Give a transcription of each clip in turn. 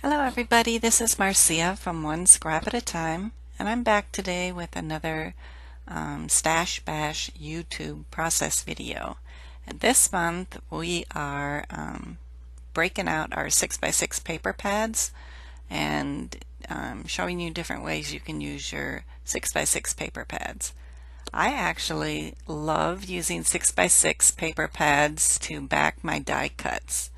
Hello everybody, this is Marcia from One Scrap at a Time, and I'm back today with another Stash Bash YouTube process video. And this month we are breaking out our 6x6 paper pads and showing you different ways you can use your 6x6 paper pads. I actually love using 6x6 paper pads to back my die cuts.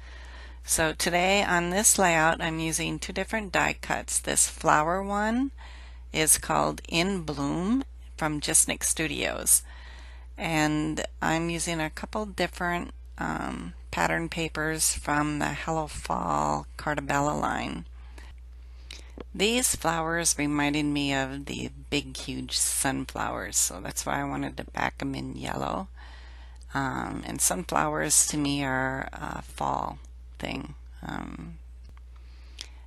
So today on this layout I'm using two different die cuts. This flower one is called In Bloom from Dehn-Nix Studios, and I'm using a couple different pattern papers from the Hello Fall Cartabella line. These flowers reminded me of the big huge sunflowers, so that's why I wanted to back them in yellow. And sunflowers to me are a fall thing.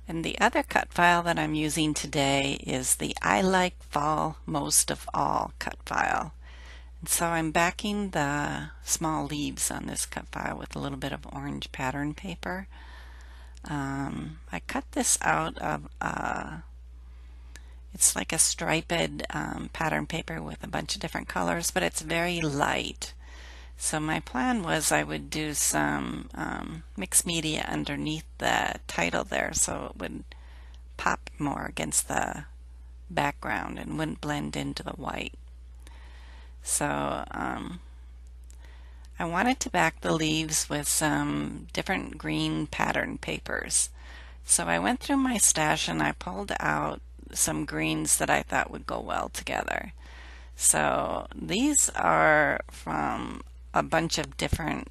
And the other cut file that I'm using today is the I Like Fall Most of All cut file. And so I'm backing the small leaves on this cut file with a little bit of orange pattern paper. I cut this out of it's like a striped pattern paper with a bunch of different colors, but it's very light. So my plan was I would do some mixed media underneath the title there so it would pop more against the background and wouldn't blend into the white. So I wanted to back the leaves with some different green pattern papers. So I went through my stash and I pulled out some greens that I thought would go well together. So these are from a bunch of different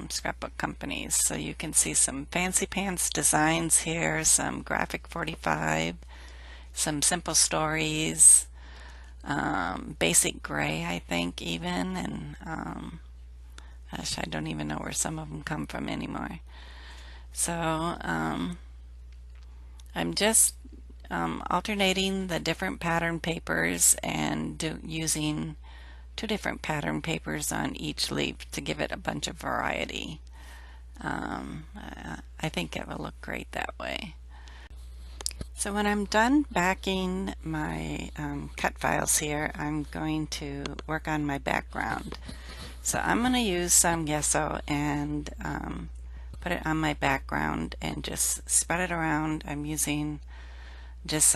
scrapbook companies. So you can see some Fancy Pants designs here, some Graphic 45, some Simple Stories, Basic Gray I think even, and gosh, I don't even know where some of them come from anymore. So I'm just alternating the different pattern papers and using two different pattern papers on each leaf to give it a bunch of variety. I think it will look great that way. So when I'm done backing my cut files here, I'm going to work on my background. So I'm going to use some gesso and put it on my background and just spread it around. I'm using just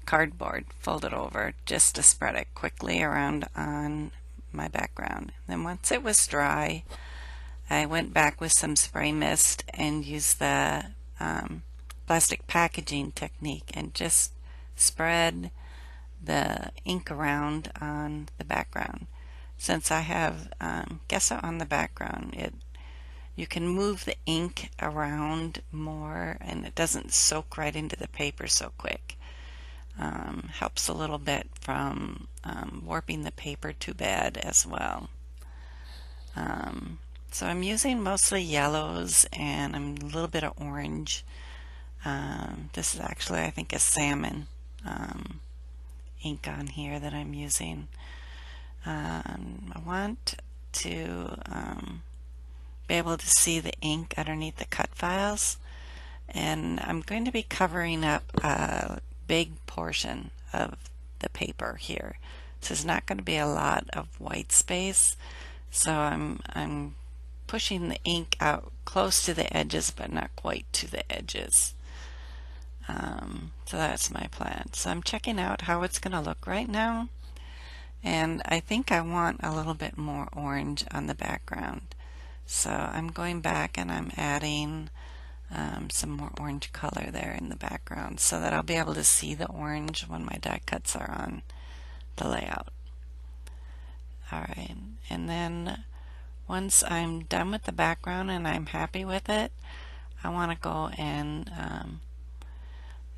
cardboard folded over just to spread it quickly around on my background. Then once it was dry, I went back with some spray mist and used the plastic packaging technique and just spread the ink around on the background. Since I have gesso on the background, you can move the ink around more and it doesn't soak right into the paper so quick. Helps a little bit from warping the paper too bad as well. So I'm using mostly yellows and a little bit of orange. This is actually I think a salmon ink on here that I'm using. I want to be able to see the ink underneath the cut files, and I'm going to be covering up a big portion of the paper here. So there's not going to be a lot of white space, so I'm pushing the ink out close to the edges but not quite to the edges. So that's my plan. So I'm checking out how it's going to look right now, and I think I want a little bit more orange on the background. So I'm going back and I'm adding some more orange color there in the background so that I'll be able to see the orange when my die cuts are on the layout. Alright, and then once I'm done with the background and I'm happy with it, I want to go and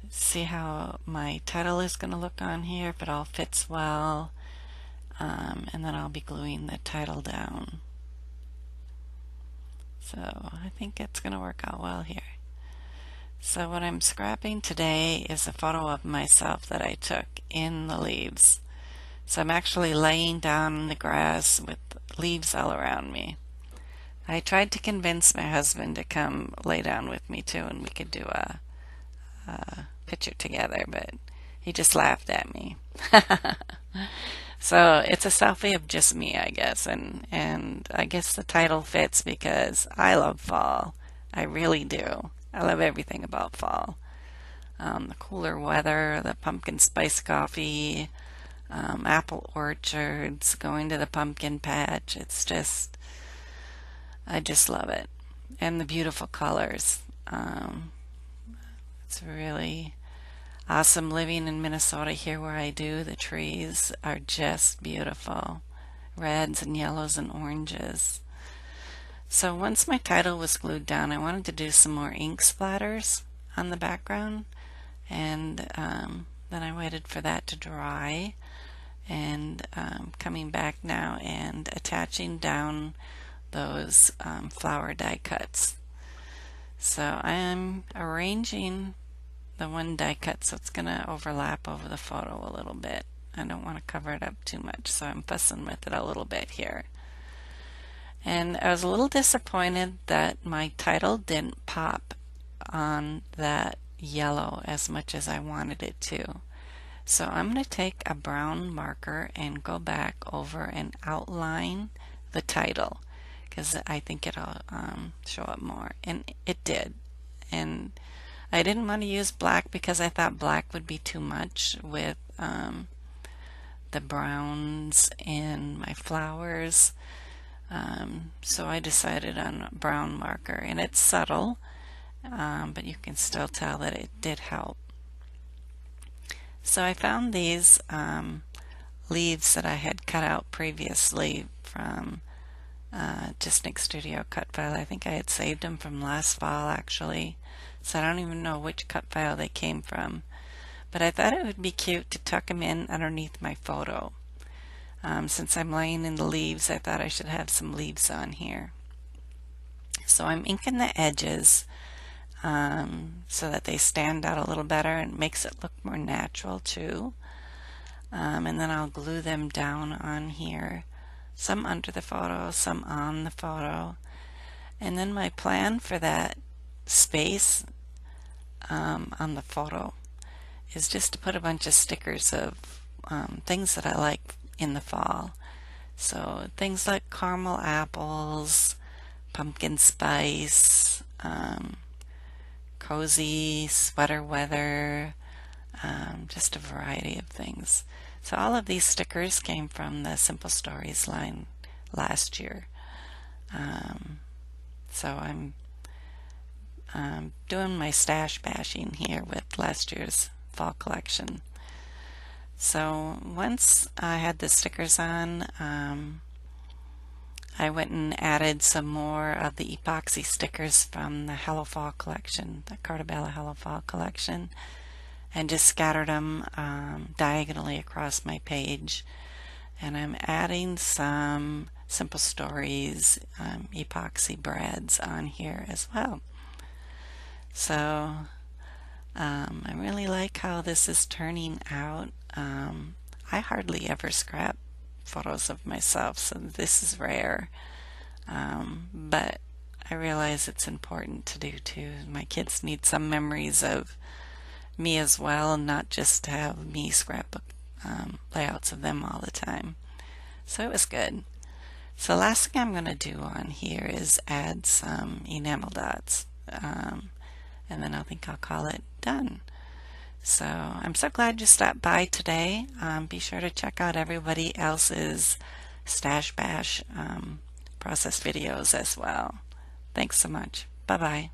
see how my title is going to look on here, if it all fits well, and then I'll be gluing the title down. So I think it's going to work out well here. So what I'm scrapping today is a photo of myself that I took in the leaves. So I'm actually laying down in the grass with leaves all around me. I tried to convince my husband to come lay down with me too, and we could do a picture together, but he just laughed at me. So it's a selfie of just me, I guess, and I guess the title fits because I love fall. I really do. I love everything about fall. The cooler weather, the pumpkin spice coffee, apple orchards, going to the pumpkin patch. I just love it. And the beautiful colors. It's really awesome living in Minnesota here where I do. The trees are just beautiful. Reds and yellows and oranges. So once my title was glued down, I wanted to do some more ink splatters on the background. And then I waited for that to dry. And coming back now and attaching down those flower die cuts. So I'm arranging the one die cut so it's going to overlap over the photo a little bit. I don't want to cover it up too much, so I'm fussing with it a little bit here. And I was a little disappointed that my title didn't pop on that yellow as much as I wanted it to. So I'm going to take a brown marker and go back over and outline the title because I think it'll show up more. And it did. And I didn't want to use black because I thought black would be too much with the browns and my flowers. So I decided on a brown marker, and it's subtle, but you can still tell that it did help. So I found these leaves that I had cut out previously from Dehn-Nix Studio cut file. I think I had saved them from last fall actually, so I don't even know which cut file they came from. But I thought it would be cute to tuck them in underneath my photo. Since I'm laying in the leaves, I thought I should have some leaves on here. So I'm inking the edges so that they stand out a little better and makes it look more natural too. And then I'll glue them down on here, some under the photo, some on the photo. And then my plan for that space on the photo is just to put a bunch of stickers of things that I like in the fall. So things like caramel apples, pumpkin spice, cozy sweater weather, just a variety of things. So all of these stickers came from the Simple Stories line last year. So I'm doing my stash bashing here with last year's fall collection. So once I had the stickers on, I went and added some more of the epoxy stickers from the Hello Fall collection, the Cartabella Hello Fall collection, and just scattered them diagonally across my page. And I'm adding some Simple Stories epoxy brads on here as well. So I really like how this is turning out. I hardly ever scrap photos of myself, so this is rare. But I realize it's important to do too. My kids need some memories of me as well, and not just to have me scrapbook layouts of them all the time. So it was good. So last thing I'm going to do on here is add some enamel dots. And then I think I'll call it done. So I'm so glad you stopped by today. Be sure to check out everybody else's Stash Bash process videos as well. Thanks so much. Bye-bye.